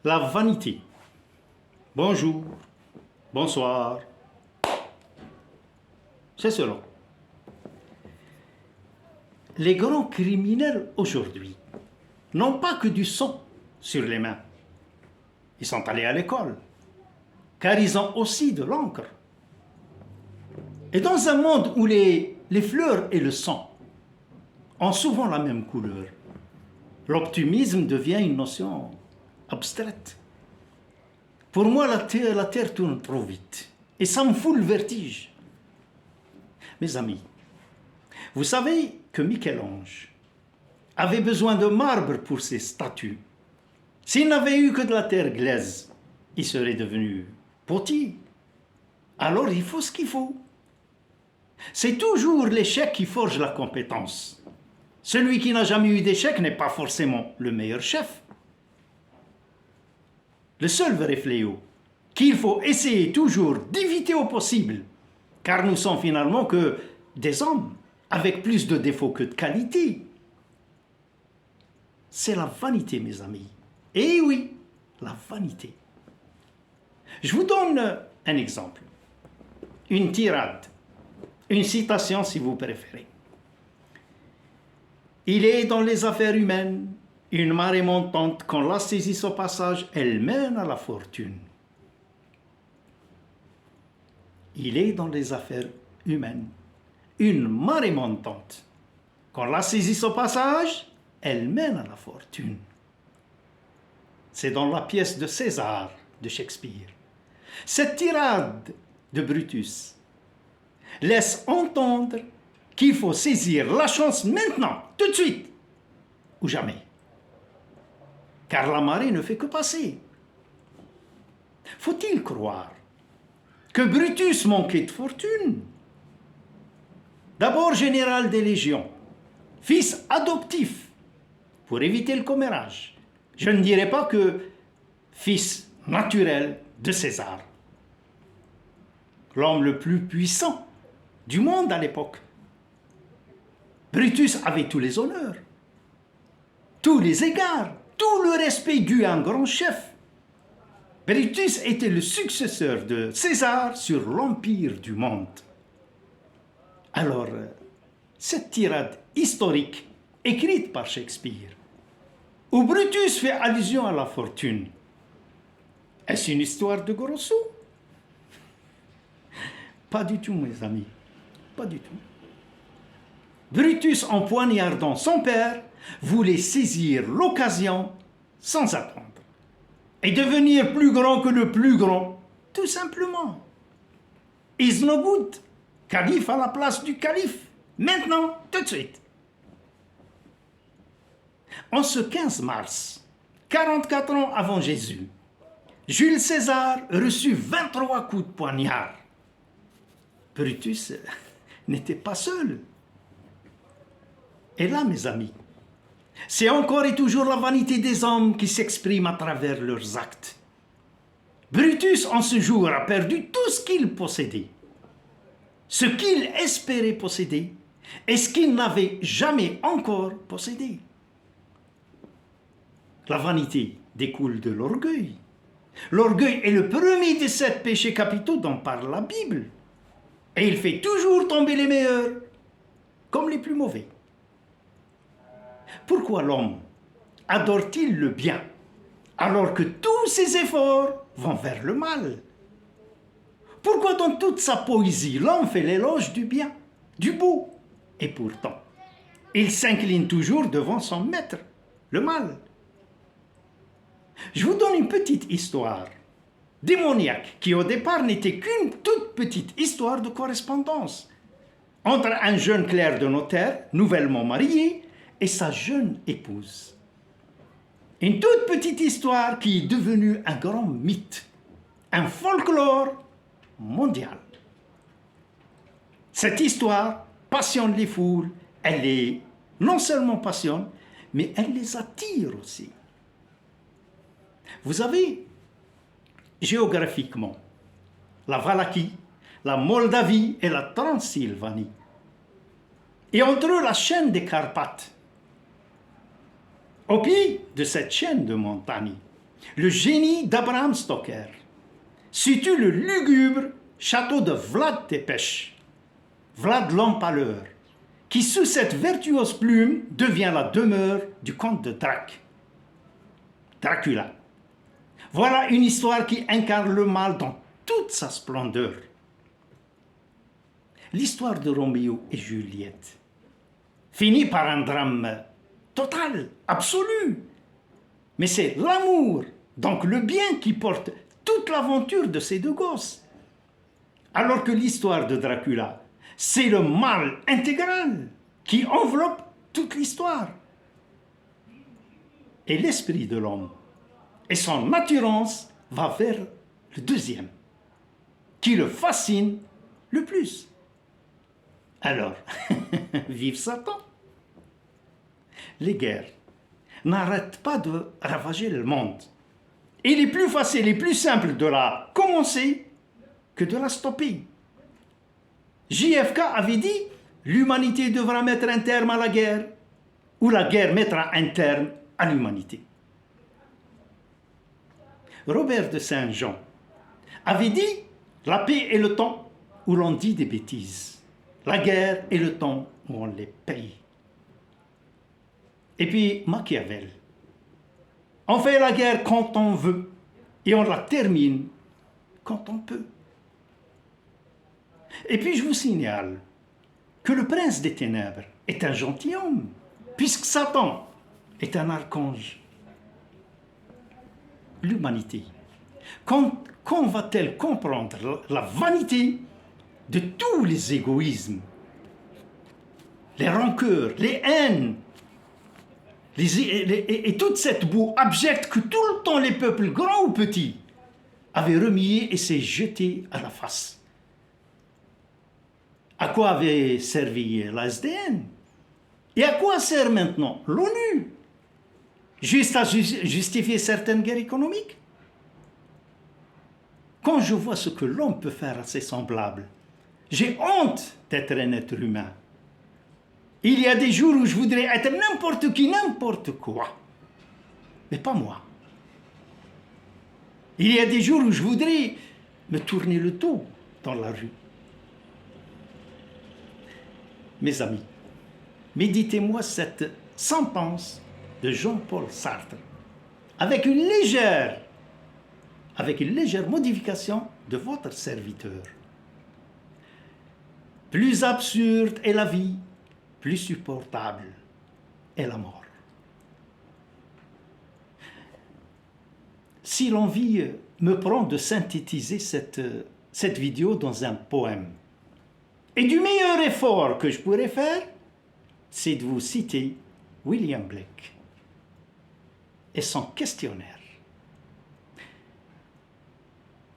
La vanité. Bonjour, bonsoir. C'est cela. Les grands criminels aujourd'hui n'ont pas que du sang sur les mains. Ils sont allés à l'école, car ils ont aussi de l'encre. Et dans un monde où les fleurs et le sang ont souvent la même couleur, l'optimisme devient une notion abstraite. Pour moi, la terre tourne trop vite et ça me fout le vertige. Mes amis, vous savez que Michel-Ange avait besoin de marbre pour ses statues. S'il n'avait eu que de la terre glaise, il serait devenu potier. Alors il faut ce qu'il faut. C'est toujours l'échec qui forge la compétence. Celui qui n'a jamais eu d'échec n'est pas forcément le meilleur chef. Le seul vrai fléau qu'il faut essayer toujours d'éviter au possible, car nous sommes finalement que des hommes avec plus de défauts que de qualités, c'est la vanité, mes amis. Eh oui, la vanité. Je vous donne un exemple, une tirade, une citation si vous préférez. Il est dans les affaires humaines une marée montante, quand la saisisse au passage, elle mène à la fortune. Il est dans les affaires humaines une marée montante. Quand la saisisse au passage, elle mène à la fortune. C'est dans la pièce de César de Shakespeare. Cette tirade de Brutus laisse entendre qu'il faut saisir la chance maintenant, tout de suite, ou jamais. Car la marée ne fait que passer. Faut-il croire que Brutus manquait de fortune? D'abord général des légions, fils adoptif, pour éviter le commérage. Je ne dirais pas que fils naturel de César, l'homme le plus puissant du monde à l'époque. Brutus avait tous les honneurs, tous les égards, tout le respect dû à un grand chef. Brutus était le successeur de César sur l'empire du monde. Alors, cette tirade historique, écrite par Shakespeare, où Brutus fait allusion à la fortune, est-ce une histoire de gros sous? Pas du tout, mes amis, pas du tout. Brutus, en poignardant son père, voulait saisir l'occasion sans attendre et devenir plus grand que le plus grand, tout simplement. Is no good. Calife à la place du calife, maintenant, tout de suite. En ce 15 mars, 44 ans avant Jésus, Jules César reçut 23 coups de poignard. Brutus n'était pas seul. Et là, mes amis, c'est encore et toujours la vanité des hommes qui s'exprime à travers leurs actes. Brutus, en ce jour, a perdu tout ce qu'il possédait, ce qu'il espérait posséder et ce qu'il n'avait jamais encore possédé. La vanité découle de l'orgueil. L'orgueil est le premier des 7 péchés capitaux dont parle la Bible. Et il fait toujours tomber les meilleurs comme les plus mauvais. Pourquoi l'homme adore-t-il le bien alors que tous ses efforts vont vers le mal? Pourquoi dans toute sa poésie l'homme fait l'éloge du bien, du beau? Et pourtant, il s'incline toujours devant son maître, le mal. Je vous donne une petite histoire démoniaque qui au départ n'était qu'une toute petite histoire de correspondance entre un jeune clerc de notaire nouvellement marié et sa jeune épouse. Une toute petite histoire qui est devenue un grand mythe, un folklore mondial. Cette histoire passionne les foules, elle les non seulement passionne, mais elle les attire aussi. Vous avez géographiquement la Valachie, la Moldavie et la Transylvanie. Et entre eux, la chaîne des Carpates. Au pied de cette chaîne de montagnes, le génie d'Abraham Stoker situe le lugubre château de Vlad Tepes, Vlad l'Empaleur, qui sous cette vertueuse plume devient la demeure du comte de Dracula. Voilà une histoire qui incarne le mal dans toute sa splendeur. L'histoire de Roméo et Juliette finit par un drame total, absolu. Mais c'est l'amour, donc le bien, qui porte toute l'aventure de ces deux gosses. Alors que l'histoire de Dracula, c'est le mal intégral qui enveloppe toute l'histoire. Et l'esprit de l'homme et son attirance va vers le deuxième, qui le fascine le plus. Alors, vive Satan! Les guerres n'arrêtent pas de ravager le monde. Il est plus facile et plus simple de la commencer que de la stopper. JFK avait dit « L'humanité devra mettre un terme à la guerre, ou la guerre mettra un terme à l'humanité. » Robert de Saint-Jean avait dit « La paix est le temps où l'on dit des bêtises. La guerre est le temps où on les paye. » Et puis Machiavel. « On fait la guerre quand on veut et on la termine quand on peut. » Et puis je vous signale que le prince des ténèbres est un gentilhomme, puisque Satan est un archange. L'humanité, quand va-t-elle comprendre la vanité de tous les égoïsmes, les rancœurs, les haines, et toute cette boue abjecte que tout le temps les peuples, grands ou petits, avaient remué et s'est jeté à la face? À quoi avait servi la SDN? Et à quoi sert maintenant l'ONU? Juste à justifier certaines guerres économiques? Quand je vois ce que l'homme peut faire à ses semblables, j'ai honte d'être un être humain. Il y a des jours où je voudrais être n'importe qui, n'importe quoi. Mais pas moi. Il y a des jours où je voudrais me tourner le dos dans la rue. Mes amis, méditez-moi cette sentence de Jean-Paul Sartre avec une légère modification de votre serviteur. Plus absurde est la vie, plus supportable est la mort. Si l'envie me prend de synthétiser cette vidéo dans un poème, et du meilleur effort que je pourrais faire, c'est de vous citer William Blake et son questionnaire.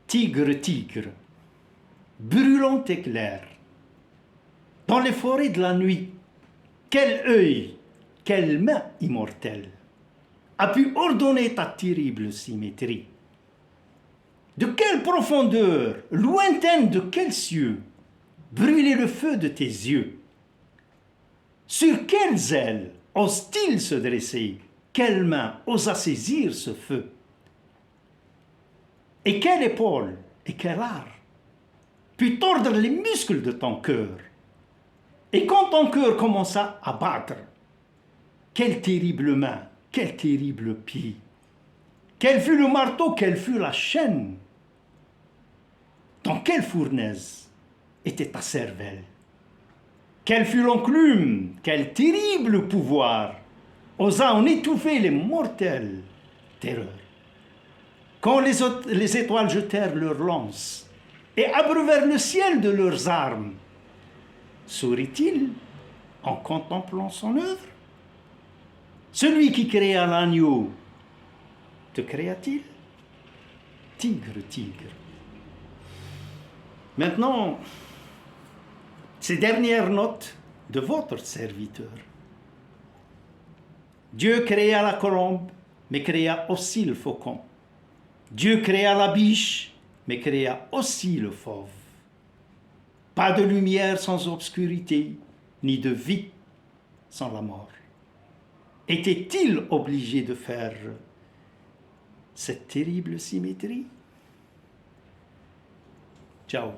Tigre, tigre, brûlant éclair, dans les forêts de la nuit, quel œil, quelle main immortelle a pu ordonner ta terrible symétrie? De quelle profondeur, lointaine de quels cieux, brûler le feu de tes yeux? Sur quelles ailes ose-t-il se dresser? Quelle main osa saisir ce feu? Et quelle épaule et quel art put tordre les muscles de ton cœur? Et quand ton cœur commença à battre, quelle terrible main, quel terrible pied? Quel fut le marteau, quelle fut la chaîne? Dans quelle fournaise était ta cervelle? Quel fut l'enclume, quel terrible pouvoir osa en étouffer les mortelles terreurs? Quand les étoiles jetèrent leurs lances et abreuvèrent le ciel de leurs armes, sourit-il en contemplant son œuvre? Celui qui créa l'agneau, te créa-t-il? Tigre, tigre. Maintenant, ces dernières notes de votre serviteur. Dieu créa la colombe, mais créa aussi le faucon. Dieu créa la biche, mais créa aussi le fauve. Pas de lumière sans obscurité, ni de vie sans la mort. Était-il obligé de faire cette terrible symétrie. Ciao.